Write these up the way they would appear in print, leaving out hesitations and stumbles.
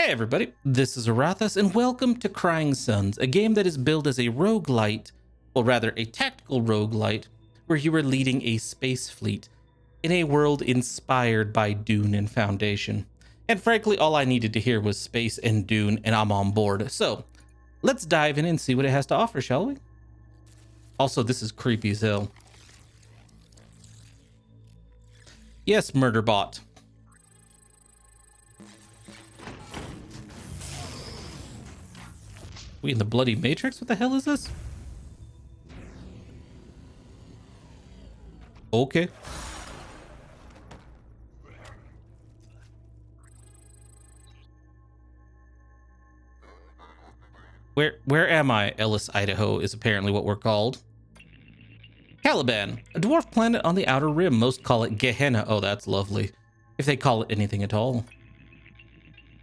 Hey everybody, this is Aurathas and welcome to Crying Suns, a game that is billed as a rogue-lite, or rather a tactical rogue-lite, where you are leading a space fleet in a world inspired by Dune and Foundation. And frankly, all I needed to hear was space and Dune, and I'm on board. So, let's dive in and see what it has to offer, shall we? Also, this is creepy as hell. Yes, Murderbot. We in the bloody Matrix? What the hell is this? Okay. Where am I? Ellis, Idaho is apparently what we're called. Caliban, a dwarf planet on the outer rim. Most call it Gehenna. Oh, that's lovely. If they call it anything at all.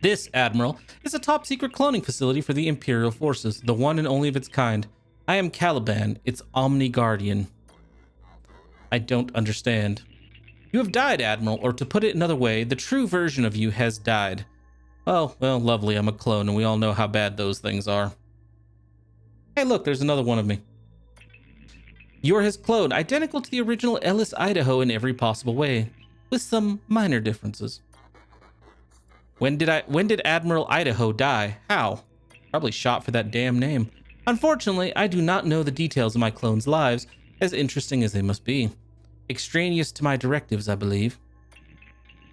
This, Admiral, is a top-secret cloning facility for the Imperial forces, the one and only of its kind. I am Caliban, its Omni-Guardian. I don't understand. You have died, Admiral, or to put it another way, the true version of you has died. Oh, well, lovely, I'm a clone, and we all know how bad those things are. Hey, look, there's another one of me. You are his clone, identical to the original Ellis, Idaho in every possible way, with some minor differences. When did Admiral Idaho die? How? Probably shot for that damn name. Unfortunately, I do not know the details of my clones' lives, as interesting as they must be. Extraneous to my directives, I believe.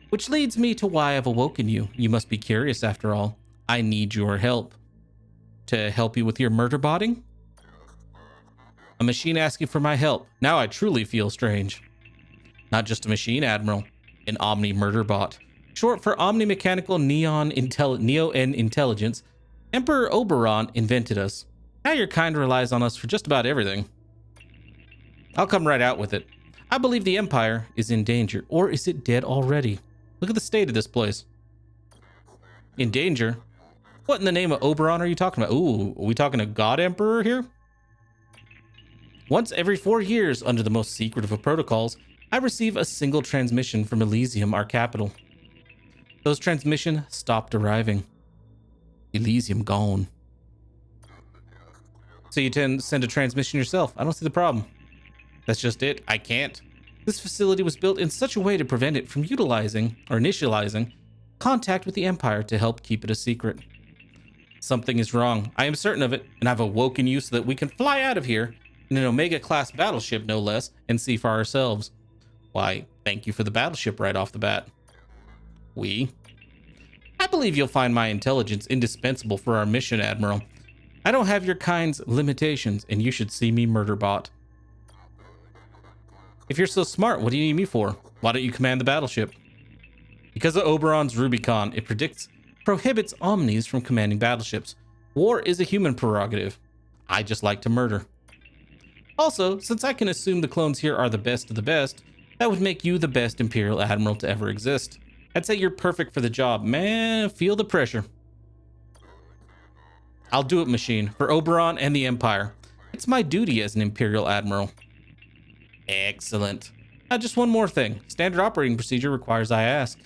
Which leads me to why I've awoken you. You must be curious after all. I need your help. To help you with your murderbotting? A machine asking for my help. Now I truly feel strange. Not just a machine, Admiral. An omni-murderbot. Short for Omni-Mechanical Neo-N Intelligence, Emperor Oberon invented us. Now your kind relies on us for just about everything. I'll come right out with it. I believe the Empire is in danger, or is it dead already? Look at the state of this place. In danger? What in the name of Oberon are you talking about? Ooh, are we talking a God Emperor here? Once every 4 years, under the most secretive of protocols, I receive a single transmission from Elysium, our capital. Those transmissions stopped arriving. Elysium gone. So you send a transmission yourself. I don't see the problem. That's just it. I can't. This facility was built in such a way to prevent it from utilizing or initializing contact with the Empire to help keep it a secret. Something is wrong. I am certain of it, and I've awoken you so that we can fly out of here in an Omega-class battleship, no less, and see for ourselves. Why, thank you for the battleship right off the bat. I believe you'll find my intelligence indispensable for our mission, Admiral. I don't have your kind's limitations, and you should see me Murderbot. If you're so smart, what do you need me for? Why don't you command the battleship? Because of Oberon's Rubicon, it prohibits Omnis from commanding battleships. War is a human prerogative. I just like to murder. Also, since I can assume the clones here are the best of the best, that would make you the best Imperial Admiral to ever exist. I'd say you're perfect for the job. Man, feel the pressure. I'll do it, machine, for Oberon and the Empire. It's my duty as an Imperial Admiral. Excellent. Just one more thing. Standard operating procedure requires I ask.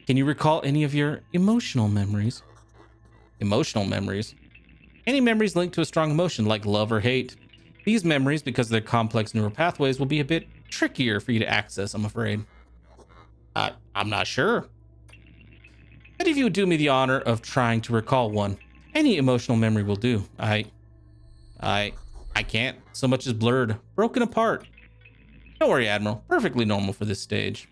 Can you recall any of your emotional memories? Emotional memories? Any memories linked to a strong emotion like love or hate. These memories, because of their complex neural pathways, will be a bit trickier for you to access, I'm afraid. I'm not sure. But if you would do me the honor of trying to recall one, any emotional memory will do. I can't. So much is blurred, broken apart. Don't worry, Admiral. Perfectly normal for this stage.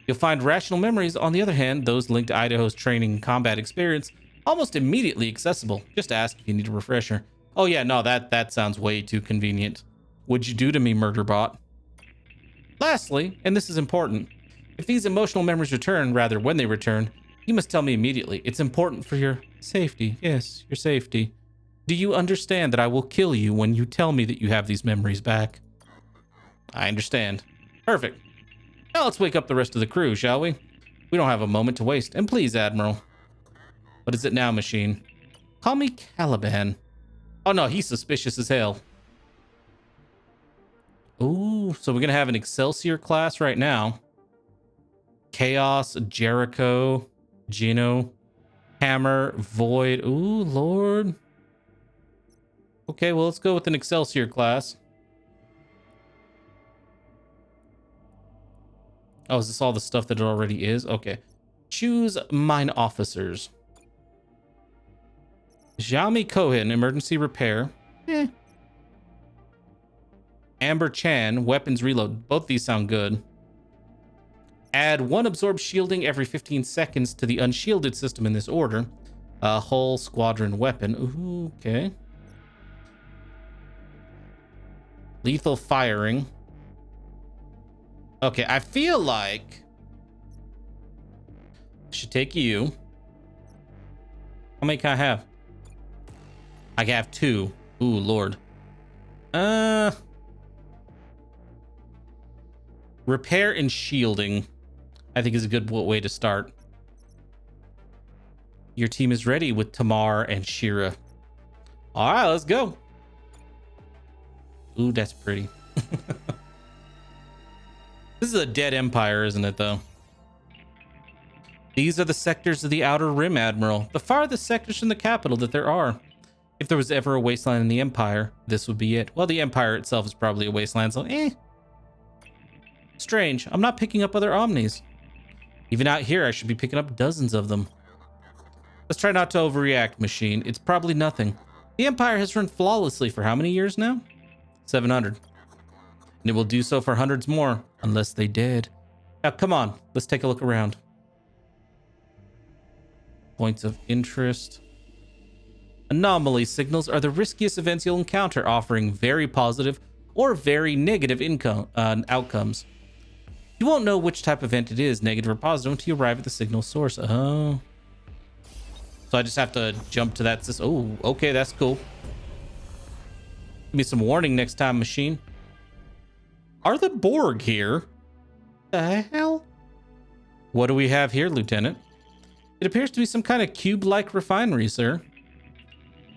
You'll find rational memories, on the other hand, those linked to Idaho's training and combat experience, almost immediately accessible. Just ask if you need a refresher. Oh yeah, no, that sounds way too convenient. What'd you do to me, Murderbot? Lastly, and this is important, if these emotional memories return, rather when they return, you must tell me immediately. It's important for your safety. Yes, your safety. Do you understand that I will kill you when you tell me that you have these memories back? I understand. Perfect. Now let's wake up the rest of the crew, shall we? We don't have a moment to waste. And please, Admiral. What is it now, machine? Call me Caliban. Oh no, he's suspicious as hell. Ooh, so we're gonna have an Excelsior class right now. Chaos, Jericho, Gino. Hammer, Void. Ooh, Lord. Okay, well, let's go with an Excelsior class. Oh, is this all the stuff that it already is? Okay. Choose mine officers. Xiaomi Cohen, emergency repair. Amber Chan, weapons reload. Both these sound good. Add 1 absorb shielding every 15 seconds to the unshielded system in this order. Whole squadron weapon. Ooh, okay. Lethal firing. Okay, I feel like I should take you. How many can I have? I can have 2. Ooh, Lord. Repair and shielding, I think, is a good way to start. Your team is ready with Tamar and Shira. All right, let's go. Ooh, that's pretty. This is a dead empire, isn't it, though? These are the sectors of the Outer Rim, Admiral. The farthest sectors from the capital that there are. If there was ever a wasteland in the Empire, this would be it. Well, the Empire itself is probably a wasteland, so Strange, I'm not picking up other Omnis. Even out here, I should be picking up dozens of them. Let's try not to overreact, machine. It's probably nothing. The Empire has run flawlessly for how many years now? 700. And it will do so for hundreds more, unless they did. Now, come on, let's take a look around. Points of interest. Anomaly signals are the riskiest events you'll encounter, offering very positive or very negative outcomes. You won't know which type of event it is, negative or positive, until you arrive at the signal source. Oh. So I just have to jump to that. Oh, okay, that's cool. Give me some warning next time, machine. Are the Borg here? The hell? What do we have here, Lieutenant? It appears to be some kind of cube-like refinery, sir.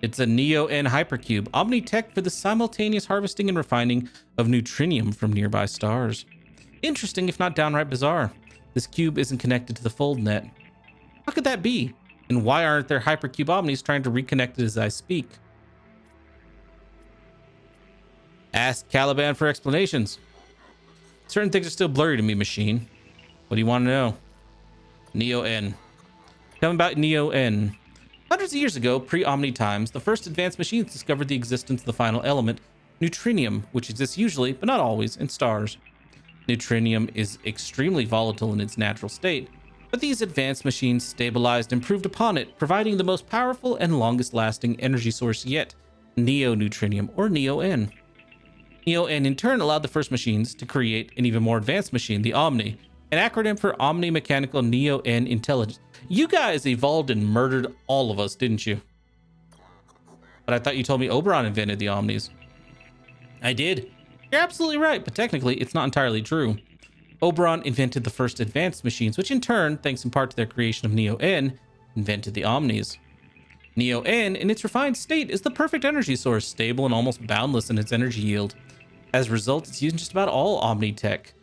It's a Neo-N hypercube, omni-tech for the simultaneous harvesting and refining of neutrinium from nearby stars. Interesting, if not downright bizarre. This cube isn't connected to the fold net. How could that be? And why aren't there hypercube omnis trying to reconnect it as I speak? Ask Caliban for explanations. Certain things are still blurry to me, machine. What do you want to know? Neo-N. Tell me about Neo-N. Hundreds of years ago, pre-Omni times, the first advanced machines discovered the existence of the final element, neutrinium, which exists usually, but not always, in stars. Neutrinium is extremely volatile in its natural state, but these advanced machines stabilized and improved upon it, providing the most powerful and longest-lasting energy source yet, neo-neutrinium, or Neo-N. Neo-N in turn allowed the first machines to create an even more advanced machine, the Omni, an acronym for Omni Mechanical Neo-N Intelligence. You guys evolved and murdered all of us, didn't you? But I thought you told me Oberon invented the Omnis. I did. You're absolutely right, but technically it's not entirely true. Oberon invented the first advanced machines, which in turn, thanks in part to their creation of Neo-N, invented the Omnis. Neo-N, in its refined state, is the perfect energy source, stable and almost boundless in its energy yield. As a result, it's used in just about all Omni tech.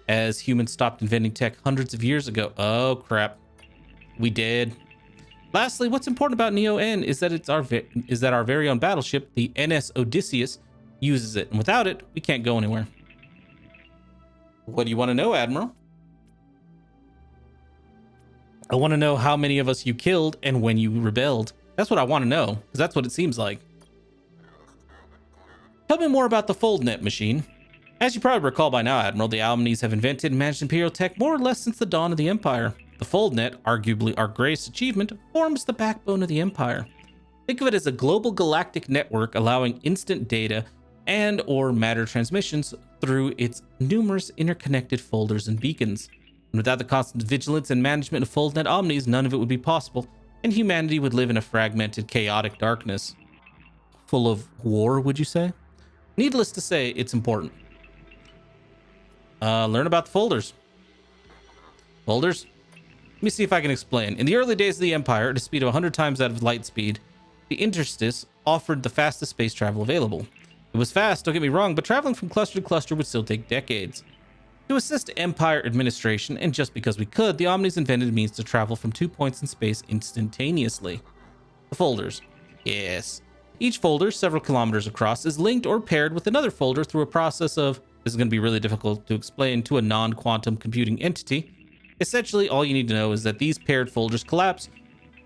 As humans stopped inventing tech hundreds of years ago. Oh, crap. We did. Lastly, what's important about Neo-N is that our very own battleship, the NS Odysseus, uses it, and without it, we can't go anywhere. What do you want to know, Admiral? I want to know how many of us you killed and when you rebelled. That's what I want to know, because that's what it seems like. Tell me more about the FoldNet machine. As you probably recall by now, Admiral, the Omnis have invented and managed Imperial tech more or less since the dawn of the Empire. The FoldNet, arguably our greatest achievement, forms the backbone of the Empire. Think of it as a global galactic network allowing instant data and or matter transmissions through its numerous interconnected folders and beacons. And without the constant vigilance and management of FoldNet Omnis, none of it would be possible, and humanity would live in a fragmented, chaotic darkness. Full of war, would you say? Needless to say, it's important. Learn about the folders. Folders? Let me see if I can explain. In the early days of the Empire, at a speed of 100 times out of light speed, the interstice offered the fastest space travel available. It was fast, don't get me wrong, but traveling from cluster to cluster would still take decades. To assist Empire administration, and just because we could, the Omnis invented a means to travel from 2 points in space instantaneously. The folders. Yes. Each folder, several kilometers across, is linked or paired with another folder through a process of, this is going to be really difficult to explain to a non-quantum computing entity. Essentially, all you need to know is that these paired folders collapse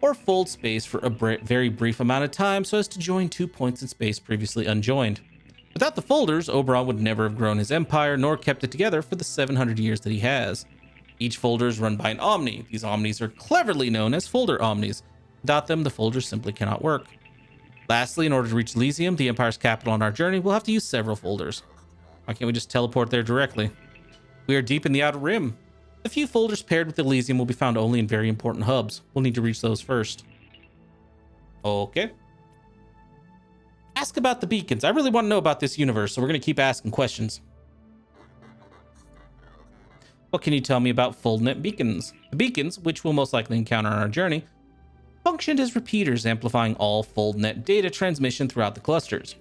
or fold space for a very brief amount of time so as to join 2 points in space previously unjoined. Without the folders, Oberon would never have grown his empire nor kept it together for the 700 years that he has. Each folder is run by an Omni. These Omnis are cleverly known as folder Omnis. Without them, the folders simply cannot work. Lastly, in order to reach Elysium, the Empire's capital on our journey, we'll have to use several folders. Why can't we just teleport there directly? We are deep in the Outer Rim. The few folders paired with Elysium will be found only in very important hubs. We'll need to reach those first. Okay. Ask about the beacons. I really want to know about this universe, so we're going to keep asking questions. What can you tell me about FoldNet beacons? The beacons, which we'll most likely encounter on our journey, functioned as repeaters amplifying all FoldNet data transmission throughout the clusters.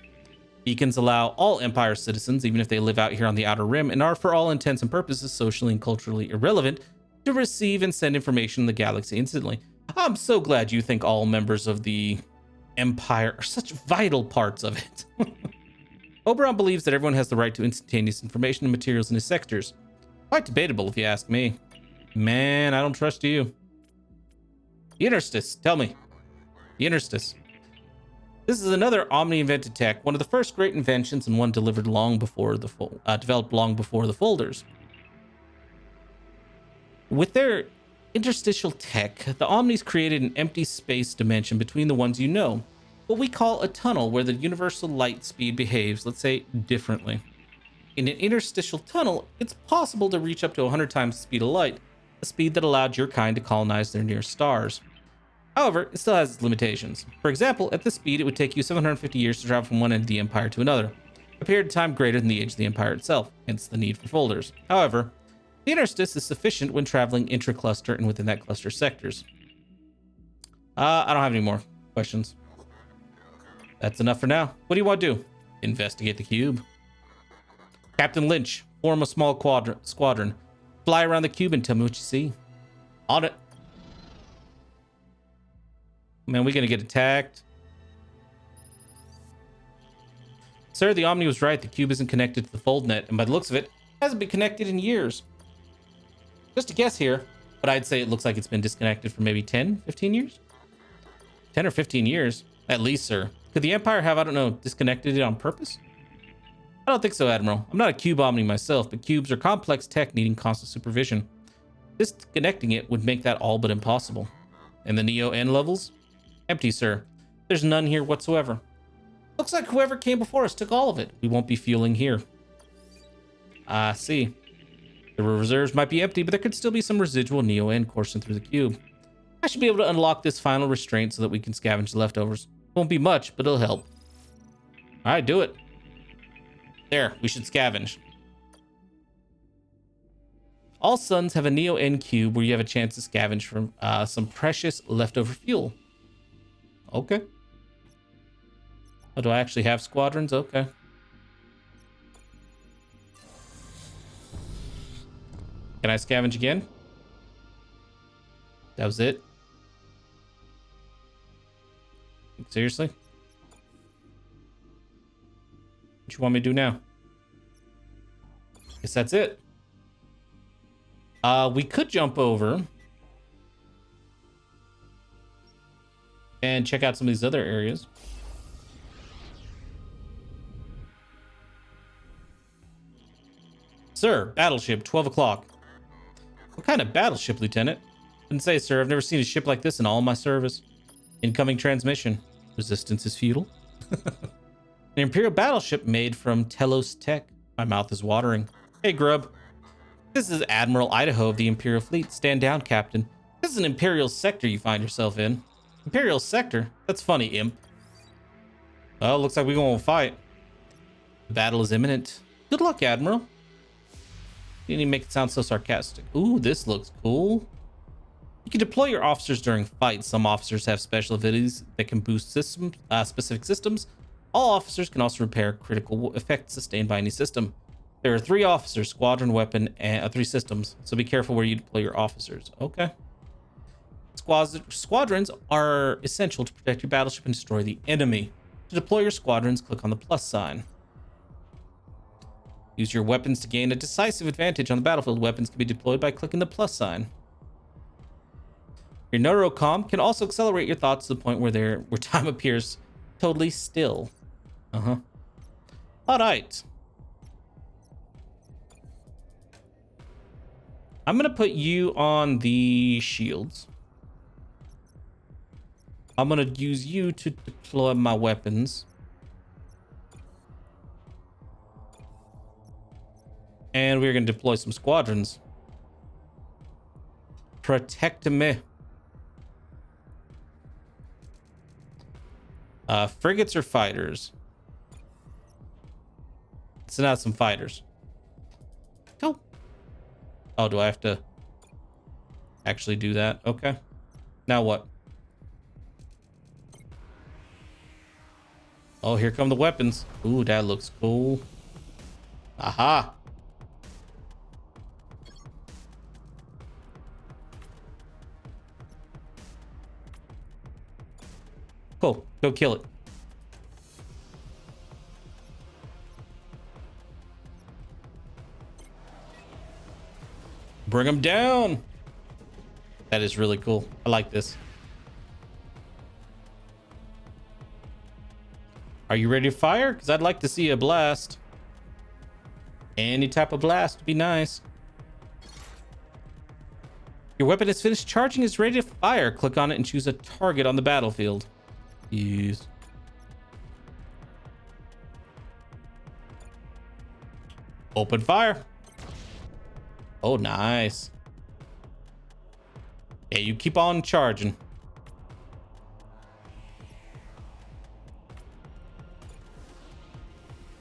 Beacons allow all Empire citizens, even if they live out here on the Outer Rim and are for all intents and purposes socially and culturally irrelevant, to receive and send information in the galaxy instantly. I'm so glad you think all members of the Empire are such vital parts of it. Oberon believes that everyone has the right to instantaneous information and materials in his sectors. Quite debatable if you ask me. Man, I don't trust you. The Interstice, tell me. The Interstice. This is another Omni-invented tech, one of the first great inventions and one delivered long before the developed long before the folders. With their interstitial tech, the Omnis created an empty space dimension between the ones you know, what we call a tunnel where the universal light speed behaves, let's say, differently. In an interstitial tunnel, it's possible to reach up to 100 times the speed of light, a speed that allowed your kind to colonize their nearest stars. However, it still has its limitations. For example, at this speed, it would take you 750 years to travel from one end of the Empire to another, a period of time greater than the age of the Empire itself, hence the need for folders. However, the interstice is sufficient when traveling intra-cluster and within that cluster sectors. I don't have any more questions. That's enough for now. What do you want to do? Investigate the cube. Captain Lynch, form a small squadron. Fly around the cube and tell me what you see. On it. Man, we gonna get attacked. Sir, the Omni was right. The cube isn't connected to the FoldNet, and by the looks of it, hasn't been connected in years. Just a guess here, but I'd say it looks like it's been disconnected for maybe 10, 15 years? 10 or 15 years, at least, sir. Could the Empire have, I don't know, disconnected it on purpose? I don't think so, Admiral. I'm not a cube Omni myself, but cubes are complex tech needing constant supervision. Disconnecting it would make that all but impossible. And the Neo N levels? Empty, sir. There's none here whatsoever. Looks like whoever came before us took all of it. We won't be fueling here. I see. The reserves might be empty, but there could still be some residual Neo N coursing through the cube. I should be able to unlock this final restraint so that we can scavenge the leftovers. Won't be much, but it'll help. All right, do it. There, we should scavenge. All suns have a Neo N cube where you have a chance to scavenge from some precious leftover fuel. Okay. Oh, do I actually have squadrons? Okay. Can I scavenge again? That was it? Seriously? What you want me to do now? Guess that's it. We could jump over and check out some of these other areas. Sir, battleship, 12 o'clock. What kind of battleship, Lieutenant? Didn't say, sir. I've never seen a ship like this in all my service. Incoming transmission. Resistance is futile. An Imperial battleship made from Telos tech. My mouth is watering. Hey, Grub. This is Admiral Idaho of the Imperial fleet. Stand down, Captain. This is an Imperial sector you find yourself in. Imperial sector? That's funny, imp. Well, looks like we're going to fight. The battle is imminent. Good luck, Admiral. You didn't even make it sound so sarcastic. Ooh, this looks cool. You can deploy your officers during fights. Some officers have special abilities that can boost specific systems. All officers can also repair critical effects sustained by any system. There are 3 officers, squadron, weapon, and 3 systems. So be careful where you deploy your officers. Okay. Squadrons are essential to protect your battleship and destroy the enemy. To deploy your squadrons, click on the plus sign. Use your weapons to gain a decisive advantage on the battlefield. Weapons can be deployed by clicking the plus sign. Your neurocom can also accelerate your thoughts to the point where time appears totally still. All right. I'm gonna put you on the shields. I'm gonna use you to deploy my weapons. And we're gonna deploy some squadrons. Protect me. Frigates or fighters? Send out some fighters. Go. Oh, do I have to actually do that? Okay. Now what? Oh, here come the weapons. Ooh, that looks cool. Aha. Cool. Go kill it. Bring them down. That is really cool. I like this. Are you ready to fire? Because I'd like to see a blast. Any type of blast would be nice. Your weapon is finished charging, is ready to fire. Click on it and choose a target on the battlefield. Yes. Open fire. Oh, nice. Yeah, you keep on charging.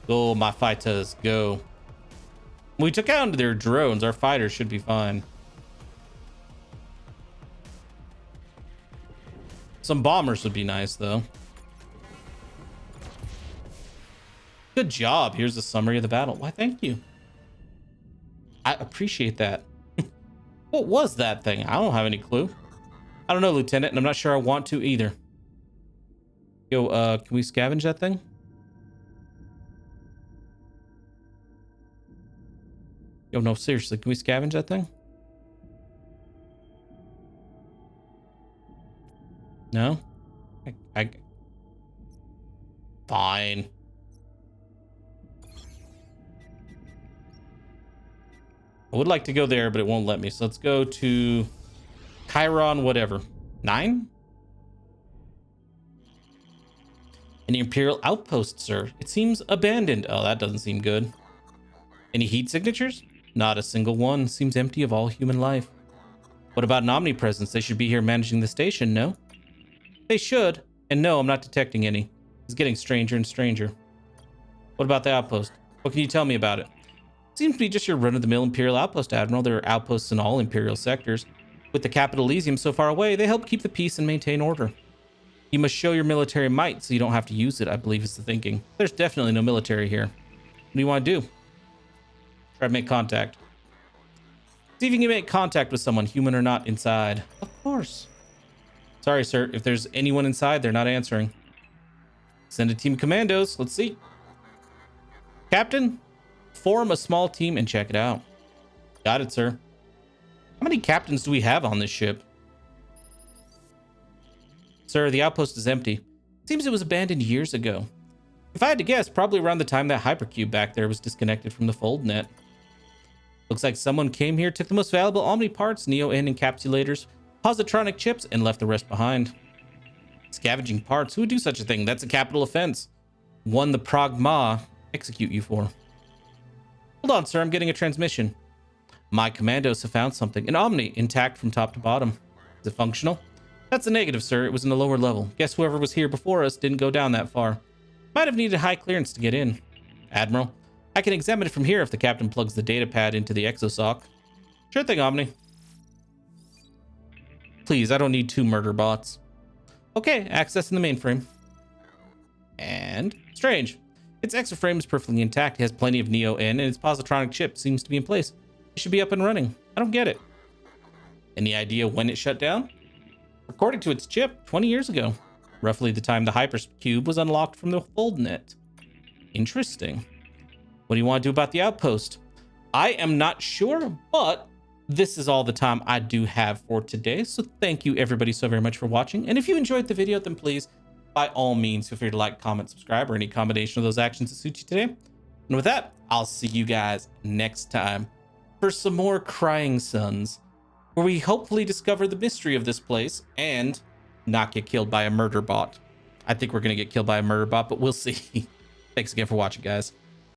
Go, my fighters, go. We took out their drones. Our fighters should be fine. Some bombers would be nice, though. Good job. Here's a summary of the battle. Why, thank you. I appreciate that. What was that thing? I don't have any clue. I don't know, Lieutenant, and I'm not sure I want to either. Yo, can we scavenge that thing? Yo, no, seriously, can we scavenge that thing? No? Fine. I would like to go there, but it won't let me. So let's go to Chiron, whatever. 9? An Imperial outpost, sir. It seems abandoned. Oh, that doesn't seem good. Any heat signatures? Not a single one. Seems empty of all human life. What about an omnipresence? They should be here managing the station, no? They should. And no, I'm not detecting any. It's getting stranger and stranger. What about the outpost? What can you tell me about it? Seems to be just your run-of-the-mill Imperial outpost, Admiral. There are outposts in all Imperial sectors. With the capital Elysium so far away, they help keep the peace and maintain order. You must show your military might so you don't have to use it, I believe is the thinking. There's definitely no military here. What do you want to do? Try to make contact. See if you can make contact with someone, human or not, inside. Of course. Sorry, sir. If there's anyone inside, they're not answering. Send a team of commandos. Let's see. Captain, form a small team and check it out. Got it, sir. How many captains do we have on this ship? Sir, the outpost is empty. Seems it was abandoned years ago. If I had to guess, probably around the time that hypercube back there was disconnected from the fold net. Looks like someone came here, took the most valuable Omni parts, Neo-N encapsulators, positronic chips, and left the rest behind. Scavenging parts? Who would do such a thing? That's a capital offense. One the Pragma execute you for. Hold on, sir. I'm getting a transmission. My commandos have found something. An Omni, intact from top to bottom. Is it functional? That's a negative, sir. It was in the lower level. Guess whoever was here before us didn't go down that far. Might have needed high clearance to get in. Admiral, I can examine it from here if the captain plugs the data pad into the exosoc. Sure thing, Omni. Please, I don't need 2 murder bots. Okay, accessing the mainframe. And strange. Its exoframe is perfectly intact. It has plenty of Neo-N, and its positronic chip seems to be in place. It should be up and running. I don't get it. Any idea when it shut down? According to its chip, 20 years ago. Roughly the time the hypercube was unlocked from the foldnet. Interesting. What do you want to do about the outpost? I am not sure, but this is all the time I do have for today. So thank you everybody so very much for watching. And if you enjoyed the video, then please, by all means, feel free to like, comment, subscribe, or any combination of those actions that suit you today. And with that, I'll see you guys next time for some more Crying Suns, where we hopefully discover the mystery of this place and not get killed by a murder bot. I think we're going to get killed by a murder bot, but we'll see. Thanks again for watching, guys.